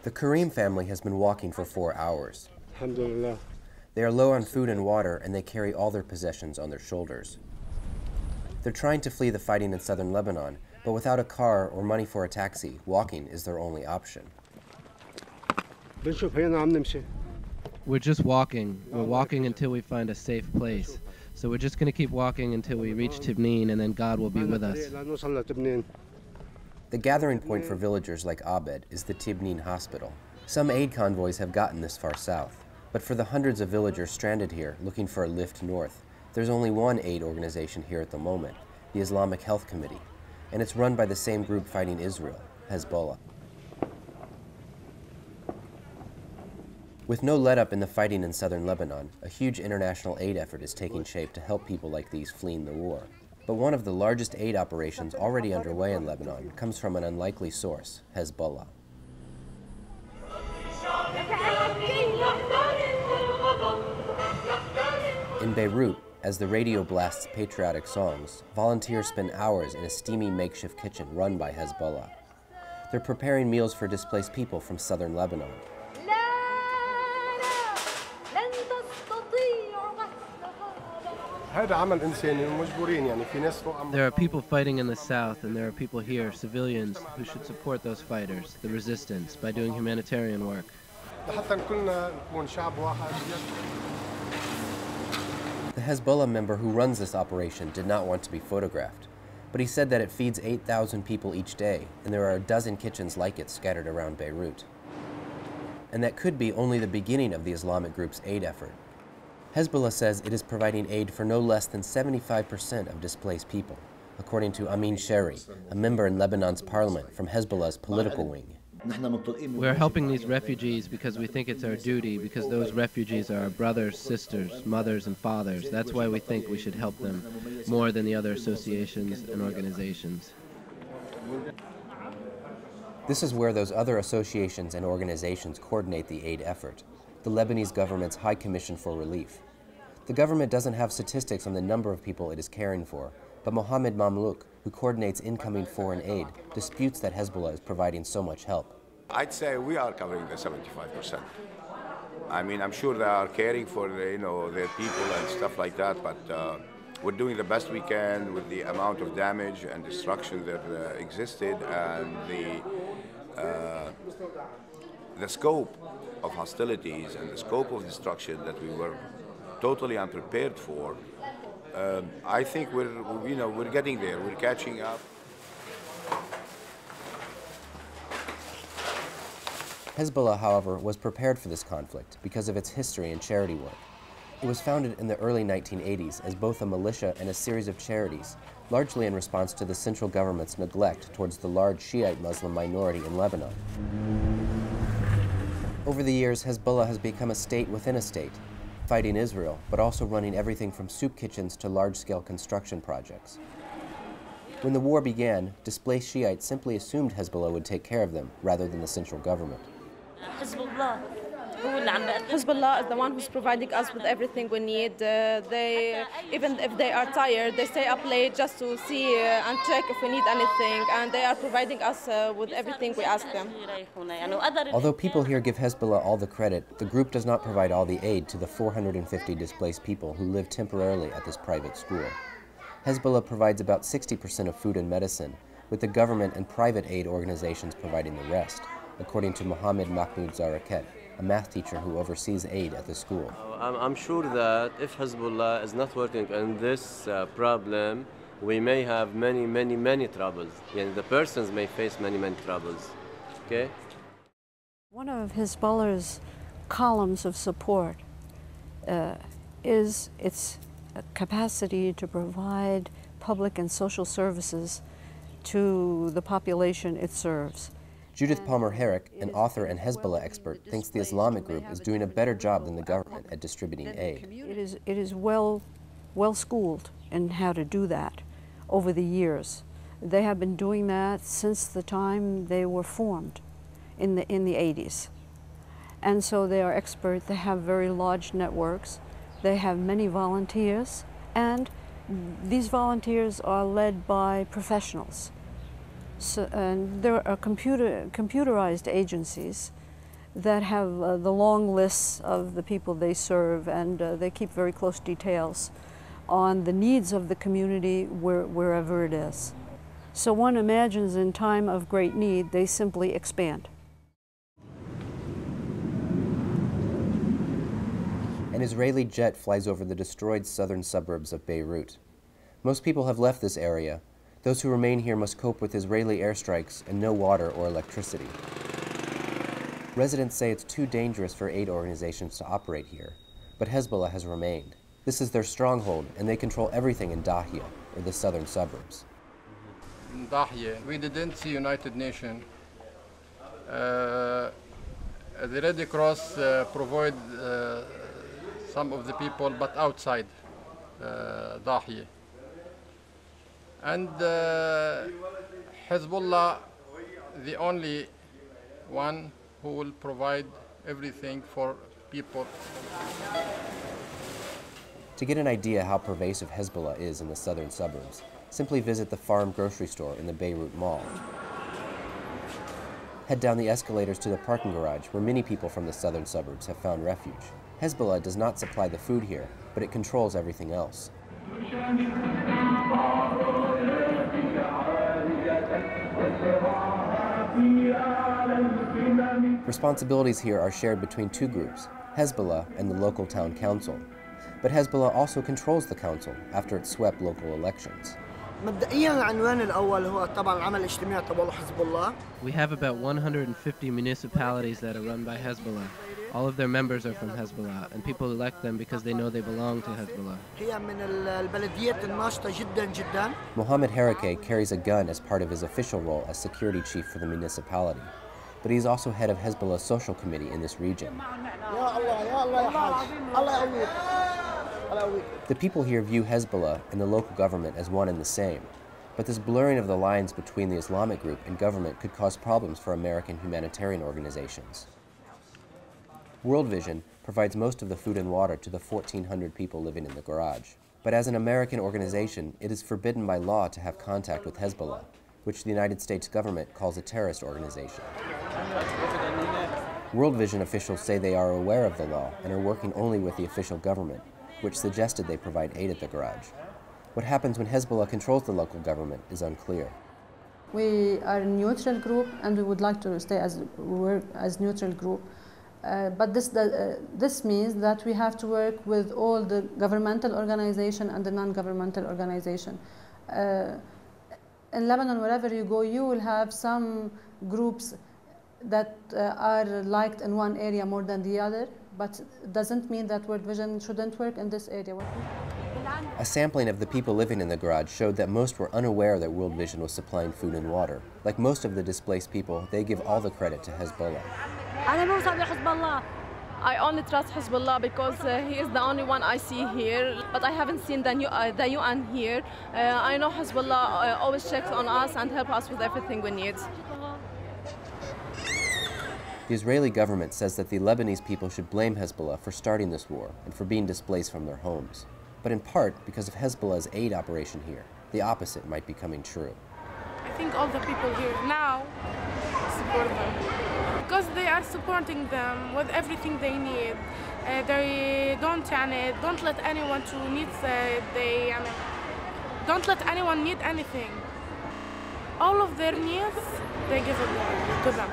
The Karim family has been walking for 4 hours. Alhamdulillah. They are low on food and water, and they carry all their possessions on their shoulders. They're trying to flee the fighting in southern Lebanon, but without a car or money for a taxi, walking is their only option. We're just walking. We're walking until we find a safe place. So we're just going to keep walking until we reach Tibnin, and then God will be with us. The gathering point for villagers like Abed is the Tibnin hospital. Some aid convoys have gotten this far south, but for the hundreds of villagers stranded here looking for a lift north, there's only one aid organization here at the moment, the Islamic Health Committee, and it's run by the same group fighting Israel, Hezbollah. With no let-up in the fighting in southern Lebanon, a huge international aid effort is taking shape to help people like these fleeing the war. But one of the largest aid operations already underway in Lebanon comes from an unlikely source, Hezbollah. In Beirut, as the radio blasts patriotic songs, volunteers spend hours in a steamy makeshift kitchen run by Hezbollah. They're preparing meals for displaced people from southern Lebanon. There are people fighting in the south, and there are people here, civilians, who should support those fighters, the resistance, by doing humanitarian work. The Hezbollah member who runs this operation did not want to be photographed, but he said that it feeds 8,000 people each day, and there are a dozen kitchens like it scattered around Beirut. And that could be only the beginning of the Islamic group's aid effort. Hezbollah says it is providing aid for no less than 75% of displaced people, according to Amin Sheri, a member in Lebanon's parliament from Hezbollah's political wing. We're helping these refugees because we think it's our duty, because those refugees are our brothers, sisters, mothers, and fathers. That's why we think we should help them more than the other associations and organizations. This is where those other associations and organizations coordinate the aid effort, the Lebanese government's High Commission for Relief. The government doesn't have statistics on the number of people it is caring for, but Mohammed Mamlouk, who coordinates incoming foreign aid, disputes that Hezbollah is providing so much help. I'd say we are covering the 75%. I mean, I'm sure they are caring for their people and stuff like that, but we're doing the best we can with the amount of damage and destruction that existed, and the scope of hostilities and the scope of destruction that we were totally unprepared for. I think we're getting there. We're catching up. Hezbollah, however, was prepared for this conflict because of its history and charity work. It was founded in the early 1980s as both a militia and a series of charities, largely in response to the central government's neglect towards the large Shiite Muslim minority in Lebanon. Over the years, Hezbollah has become a state within a state, fighting Israel, but also running everything from soup kitchens to large-scale construction projects. When the war began, displaced Shiites simply assumed Hezbollah would take care of them, rather than the central government. Hezbollah is the one who's providing us with everything we need. Even if they are tired, they stay up late just to see and check if we need anything, and they are providing us with everything we ask them. Although people here give Hezbollah all the credit, the group does not provide all the aid to the 450 displaced people who live temporarily at this private school. Hezbollah provides about 60% of food and medicine, with the government and private aid organizations providing the rest, according to Mohammed Mahmoud Zaraket, a math teacher who oversees aid at the school. I'm sure that if Hezbollah is not working on this problem, we may have many troubles. The persons may face many troubles. Okay? One of Hezbollah's columns of support is its capacity to provide public and social services to the population it serves. Judith Palmer-Herrick, an author and Hezbollah expert, thinks the Islamic group is doing a better job than the government at distributing aid. It is well schooled in how to do that over the years. They have been doing that since the time they were formed in the 80s. And so they are expert. They have very large networks. They have many volunteers, and these volunteers are led by professionals. So, and there are computerized agencies that have the long lists of the people they serve, and they keep very close details on the needs of the community wherever it is. So one imagines in time of great need, they simply expand. An Israeli jet flies over the destroyed southern suburbs of Beirut. Most people have left this area. Those who remain here must cope with Israeli airstrikes and no water or electricity. Residents say it's too dangerous for aid organizations to operate here, but Hezbollah has remained. This is their stronghold, and they control everything in Dahia, or the southern suburbs. In Dahia, we didn't see United Nations. The Red Cross provide some of the people, but outside Dahia. And Hezbollah, the only one who will provide everything for people. To get an idea how pervasive Hezbollah is in the southern suburbs, simply visit the farm grocery store in the Beirut Mall. Head down the escalators to the parking garage where many people from the southern suburbs have found refuge. Hezbollah does not supply the food here, but it controls everything else. Responsibilities here are shared between two groups, Hezbollah and the local town council. But Hezbollah also controls the council after it swept local elections. We have about 150 municipalities that are run by Hezbollah. All of their members are from Hezbollah, and people elect them because they know they belong to Hezbollah. Mohammed Harake carries a gun as part of his official role as security chief for the municipality, but he's also head of Hezbollah's social committee in this region. The people here view Hezbollah and the local government as one and the same, but this blurring of the lines between the Islamic group and government could cause problems for American humanitarian organizations. World Vision provides most of the food and water to the 1,400 people living in the garage. But as an American organization, it is forbidden by law to have contact with Hezbollah, which the United States government calls a terrorist organization. World Vision officials say they are aware of the law and are working only with the official government, which suggested they provide aid at the garage. What happens when Hezbollah controls the local government is unclear. We are a neutral group, and we would like to stay as neutral group. But this means that we have to work with all the governmental organization and the non-governmental organization. In Lebanon, wherever you go, you will have some groups that are liked in one area more than the other, but it doesn't mean that World Vision shouldn't work in this area. A sampling of the people living in the garage showed that most were unaware that World Vision was supplying food and water. Like most of the displaced people, they give all the credit to Hezbollah. I only trust Hezbollah because he is the only one I see here, but I haven't seen the UN here. I know Hezbollah always checks on us and helps us with everything we need. The Israeli government says that the Lebanese people should blame Hezbollah for starting this war and for being displaced from their homes. But in part because of Hezbollah's aid operation here, the opposite might be coming true. I think all the people here now support them because they are supporting them with everything they need. They don't let anyone to need. Don't let anyone need anything. All of their needs, they give it to them.